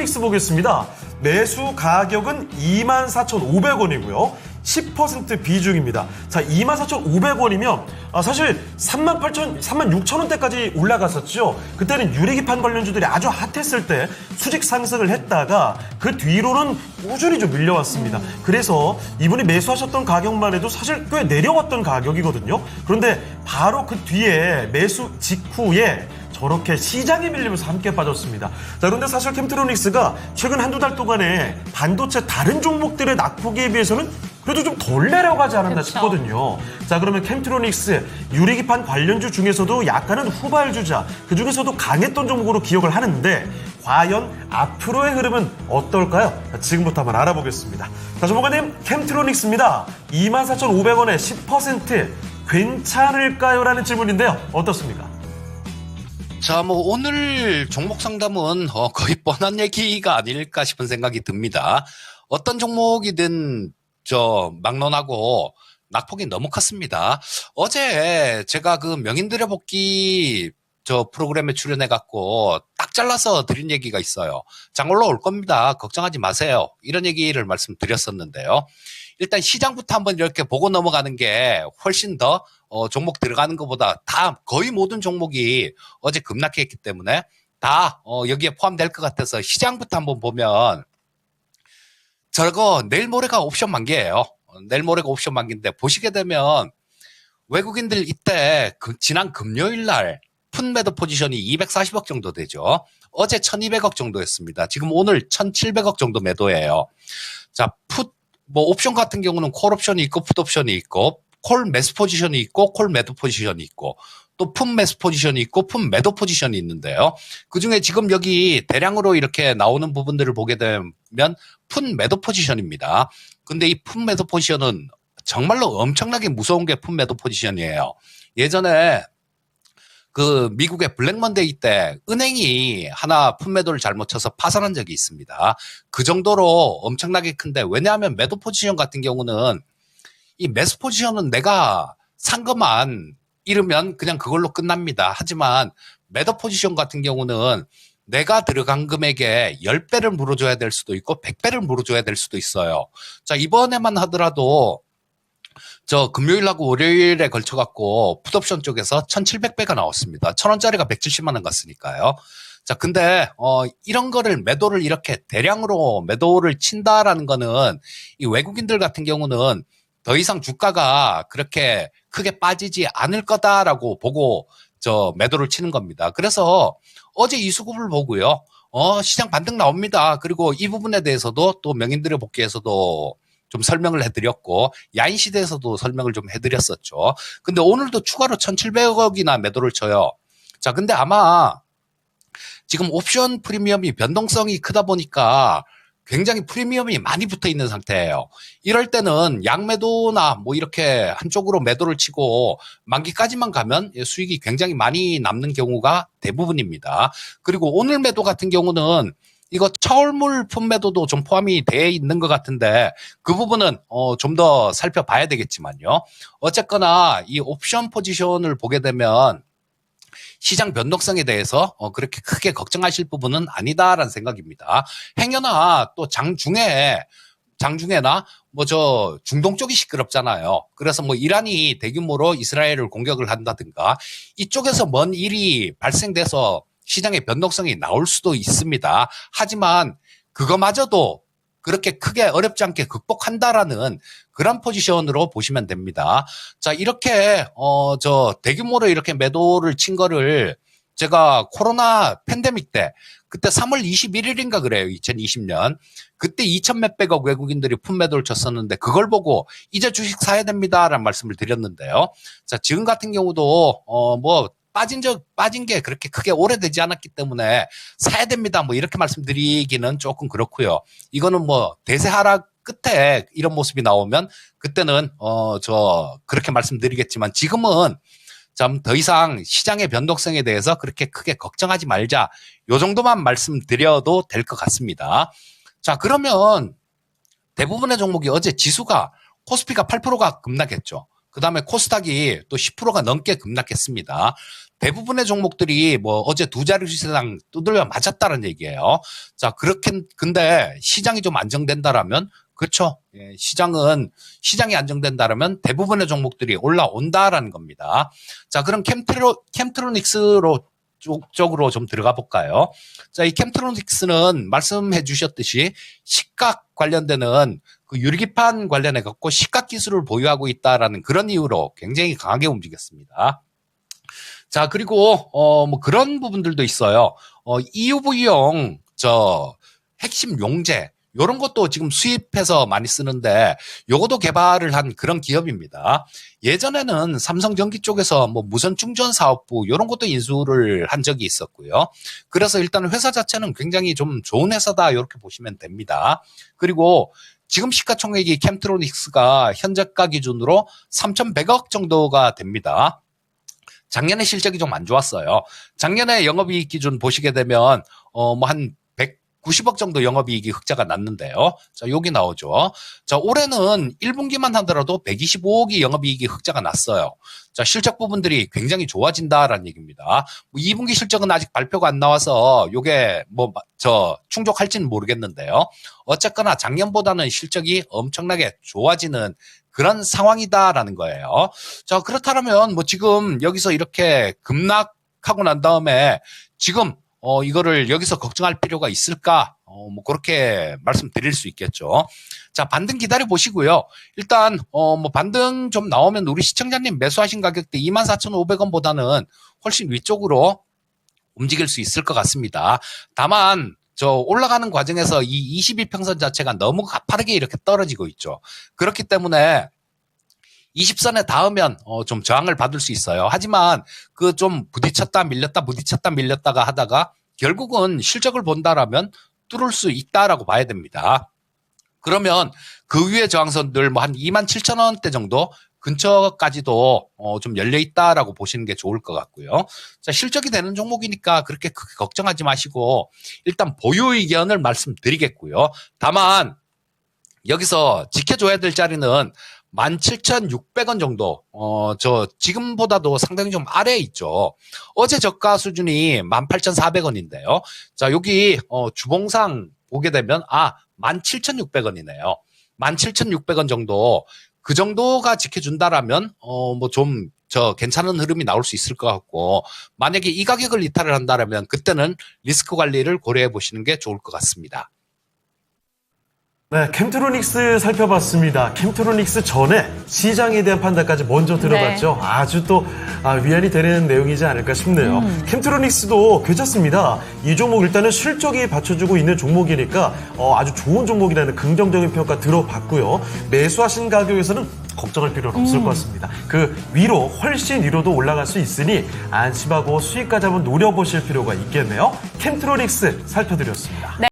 캠트로닉스 보겠습니다. 매수 가격은 24,500원이고요. 10% 비중입니다. 자, 24,500원이면 사실 36,000원대까지 올라갔었죠. 그때는 유리기판 관련주들이 아주 핫했을 때 수직 상승을 했다가 그 뒤로는 꾸준히 좀 밀려왔습니다. 그래서 이분이 매수하셨던 가격만 해도 사실 꽤 내려왔던 가격이거든요. 그런데 바로 그 뒤에 매수 직후에 저렇게 시장에 밀리면서 함께 빠졌습니다. 자, 그런데 사실 캠트로닉스가 최근 한두 달 동안에 반도체 다른 종목들의 낙폭에 비해서는 그래도 좀 덜 내려가지 않았나 싶거든요. 자, 그러면 캠트로닉스 유리기판 관련주 중에서도 약간은 후발주자, 그 중에서도 강했던 종목으로 기억을 하는데 과연 앞으로의 흐름은 어떨까요? 자, 지금부터 한번 알아보겠습니다. 자, 전문가님, 캠트로닉스입니다. 24,500원에 10% 괜찮을까요? 라는 질문인데요. 어떻습니까? 자, 오늘 종목 상담은 거의 뻔한 얘기가 아닐까 싶은 생각이 듭니다. 어떤 종목이든 막론하고 낙폭이 너무 컸습니다. 어제 제가 그 명인들의 복귀 프로그램에 출연해갖고 딱 잘라서 드린 얘기가 있어요. 장 올라올 겁니다. 걱정하지 마세요. 이런 얘기를 말씀드렸었는데요. 일단 시장부터 한번 이렇게 보고 넘어가는 게 훨씬 더 종목 들어가는 것보다 다 거의 모든 종목이 어제 급락했기 때문에 다 여기에 포함될 것 같아서 시장부터 한번 보면 저거 내일 모레가 옵션 만기예요. 내일 모레가 옵션 만기인데 보시게 되면 외국인들 이때 지난 금요일 날 푼 매도 포지션이 240억 정도 되죠. 어제 1200억 정도였습니다. 지금 오늘 1700억 정도 매도예요. 자, 옵션 같은 경우는 콜 옵션이 있고 풋 옵션이 있고 콜 매수 포지션이 있고 콜 매도 포지션이 있고 또 풋 매수 포지션이 있고 풋 매도 포지션이 있는데요. 그중에 지금 여기 대량으로 이렇게 나오는 부분들을 보게 되면 풋 매도 포지션입니다. 근데 이 풋 매도 포지션은 정말로 엄청나게 무서운 게 풋 매도 포지션이에요. 예전에 그 미국의 블랙먼데이 때 은행이 하나 풋 매도를 잘못 쳐서 파산한 적이 있습니다. 그 정도로 엄청나게 큰데 왜냐하면 매도 포지션 같은 경우는 이 매수 포지션은 내가 산 것만 잃으면 그냥 그걸로 끝납니다. 하지만 매도 포지션 같은 경우는 내가 들어간 금액에 10배를 물어줘야 될 수도 있고 100배를 물어줘야 될 수도 있어요. 자, 이번에만 하더라도 금요일하고 월요일에 걸쳐갖고 풋옵션 쪽에서 1700배가 나왔습니다. 1000원짜리가 170만 원 갔으니까요. 자, 근데 이런 거를 매도를 이렇게 대량으로 매도를 친다라는 거는 이 외국인들 같은 경우는 더 이상 주가가 그렇게 크게 빠지지 않을 거다라고 보고 매도를 치는 겁니다. 그래서 어제 이 수급을 보고요. 시장 반등 나옵니다. 그리고 이 부분에 대해서도 또 명인들의 복귀에서도 좀 설명을 해드렸고 야인시대에서도 설명을 좀 해드렸었죠. 근데 오늘도 추가로 1700억이나 매도를 쳐요. 자, 근데 아마 지금 옵션 프리미엄이 변동성이 크다 보니까 굉장히 프리미엄이 많이 붙어 있는 상태예요. 이럴 때는 양매도나 이렇게 한쪽으로 매도를 치고 만기까지만 가면 수익이 굉장히 많이 남는 경우가 대부분입니다. 그리고 오늘 매도 같은 경우는 이거 차올물 풋 매도도 좀 포함이 돼 있는 것 같은데 그 부분은 좀 더 살펴봐야 되겠지만요. 어쨌거나 이 옵션 포지션을 보게 되면 시장 변동성에 대해서 그렇게 크게 걱정하실 부분은 아니다라는 생각입니다. 행여나 또 장중에나 중동 쪽이 시끄럽잖아요. 그래서 이란이 대규모로 이스라엘을 공격을 한다든가 이쪽에서 뭔 일이 발생돼서 시장의 변동성이 나올 수도 있습니다. 하지만 그거마저도 그렇게 크게 어렵지 않게 극복한다라는 그런 포지션으로 보시면 됩니다. 자, 이렇게 대규모로 이렇게 매도를 친 거를 제가 코로나 팬데믹 때 그때 3월 21일인가 그래요. 2020년. 그때 2천 몇백억 외국인들이 풋 매도를 쳤었는데 그걸 보고 이제 주식 사야 됩니다라는 말씀을 드렸는데요. 자, 지금 같은 경우도 빠진 게 그렇게 크게 오래되지 않았기 때문에 사야 됩니다. 이렇게 말씀드리기는 조금 그렇고요. 이거는 대세 하락 끝에 이런 모습이 나오면 그때는 그렇게 말씀드리겠지만 지금은 좀 더 이상 시장의 변동성에 대해서 그렇게 크게 걱정하지 말자. 요 정도만 말씀드려도 될 것 같습니다. 자, 그러면 대부분의 종목이 어제 지수가 코스피가 8%가 급락했죠. 그 다음에 코스닥이 또 10%가 넘게 급락했습니다. 대부분의 종목들이 뭐 어제 두 자리 시장 두들겨 맞았다는 얘기예요. 자, 근데 시장이 좀 안정된다라면, 그렇죠. 예, 시장이 안정된다라면 대부분의 종목들이 올라온다라는 겁니다. 자, 그럼 캠트로닉스로 쪽으로 좀 들어가 볼까요? 자, 이 캠트로닉스는 말씀해 주셨듯이 시각 관련되는 그 유리기판 관련해 갖고 시각 기술을 보유하고 있다라는 그런 이유로 굉장히 강하게 움직였습니다. 자, 그리고 뭐 그런 부분들도 있어요. EUV용 핵심 용제 요런 것도 지금 수입해서 많이 쓰는데 요것도 개발을 한 그런 기업입니다. 예전에는 삼성전기 쪽에서 뭐 무선 충전 사업부 요런 것도 인수를 한 적이 있었고요. 그래서 일단 회사 자체는 굉장히 좀 좋은 회사다 이렇게 보시면 됩니다. 그리고 지금 시가총액이 캠트로닉스가 현재가 기준으로 3,100억 정도가 됩니다. 작년에 실적이 좀 안 좋았어요. 작년에 영업이익 기준 보시게 되면 뭐 한 190억 정도 영업이익이 흑자가 났는데요. 자, 여기 나오죠. 자, 올해는 1분기만 하더라도 125억이 영업이익이 흑자가 났어요. 자, 실적 부분들이 굉장히 좋아진다라는 얘기입니다. 뭐 2분기 실적은 아직 발표가 안 나와서 요게 충족할지는 모르겠는데요. 어쨌거나 작년보다는 실적이 엄청나게 좋아지는 그런 상황이다라는 거예요. 자, 그렇다면 뭐 지금 여기서 이렇게 급락하고 난 다음에 지금 이거를 여기서 걱정할 필요가 있을까? 뭐 그렇게 말씀드릴 수 있겠죠. 자, 반등 기다려 보시고요. 일단 뭐 반등 좀 나오면 우리 시청자님 매수하신 가격대 24,500원보다는 훨씬 위쪽으로 움직일 수 있을 것 같습니다. 다만 올라가는 과정에서 이 22평선 자체가 너무 가파르게 이렇게 떨어지고 있죠. 그렇기 때문에 20선에 닿으면 좀 저항을 받을 수 있어요. 하지만 그 좀 부딪혔다 밀렸다가 하다가 결국은 실적을 본다라면 뚫을 수 있다라고 봐야 됩니다. 그러면 그 위에 저항선들 뭐 한 27,000원대 정도 근처까지도 좀 열려 있다라고 보시는 게 좋을 것 같고요. 자, 실적이 되는 종목이니까 그렇게 크게 걱정하지 마시고 일단 보유 의견을 말씀드리겠고요. 다만 여기서 지켜줘야 될 자리는 17,600원 정도, 지금보다도 상당히 좀 아래에 있죠. 어제 저가 수준이 18,400원인데요. 자, 여기, 주봉상 보게 되면, 17,600원이네요. 17,600원 정도, 그 정도가 지켜준다라면, 괜찮은 흐름이 나올 수 있을 것 같고, 만약에 이 가격을 이탈을 한다라면, 그때는 리스크 관리를 고려해 보시는 게 좋을 것 같습니다. 네, 캠트로닉스 살펴봤습니다. 캠트로닉스 전에 시장에 대한 판단까지 먼저 들어봤죠. 네. 아주 또 위안이 되는 내용이지 않을까 싶네요. 캠트로닉스도 괜찮습니다. 이 종목 일단은 실적이 받쳐주고 있는 종목이니까 아주 좋은 종목이라는 긍정적인 평가 들어봤고요. 매수하신 가격에서는 걱정할 필요는 없을 것 같습니다. 그 위로 훨씬 위로도 올라갈 수 있으니 안심하고 수익까지 한번 노려보실 필요가 있겠네요. 캠트로닉스 살펴드렸습니다. 네.